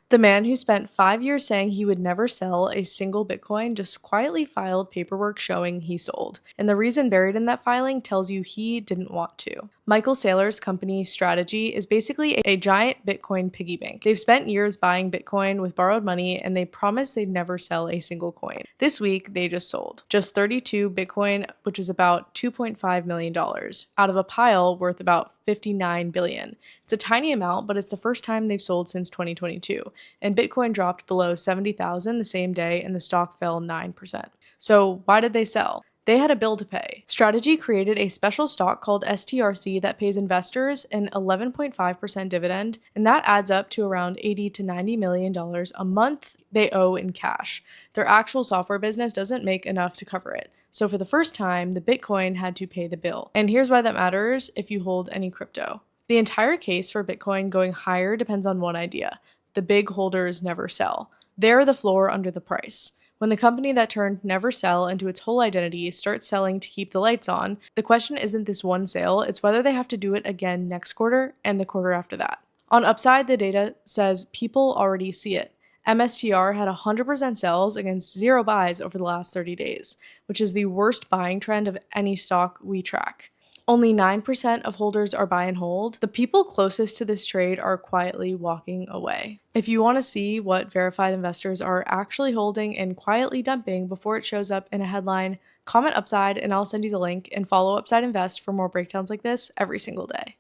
The man who spent 5 years saying he would never sell a single Bitcoin just quietly filed paperwork showing he sold. And the reason buried in that filing tells you he didn't want to. Michael Saylor's company Strategy is basically a giant Bitcoin piggy bank. They've spent years buying Bitcoin with borrowed money and they promised they'd never sell a single coin. This week, they just sold just 32 Bitcoin, which is about $2.5 million, out of a pile worth about $59 billion. It's a tiny amount, but it's the first time they've sold since 2022. And Bitcoin dropped below 70,000 the same day and the stock fell 9%. So why did they sell? They had a bill to pay. Strategy created a special stock called STRC that pays investors an 11.5% dividend, and that adds up to around $80 to $90 million a month they owe in cash. Their actual software business doesn't make enough to cover it. So for the first time, the Bitcoin had to pay the bill. And here's why that matters if you hold any crypto. The entire case for Bitcoin going higher depends on one idea. The big holders never sell. They're the floor under the price. When the company that turned never sell into its whole identity starts selling to keep the lights on, the question isn't this one sale, it's whether they have to do it again next quarter and the quarter after that. On Upside, the data says people already see it. MSTR had 100% sells against 0 buys over the last 30 days, which is the worst buying trend of any stock we track. Only 9% of holders are buy and hold. The people closest to this trade are quietly walking away. If you want to see what verified investors are actually holding and quietly dumping before it shows up in a headline, comment Upside and I'll send you the link, and follow Upside Invest for more breakdowns like this every single day.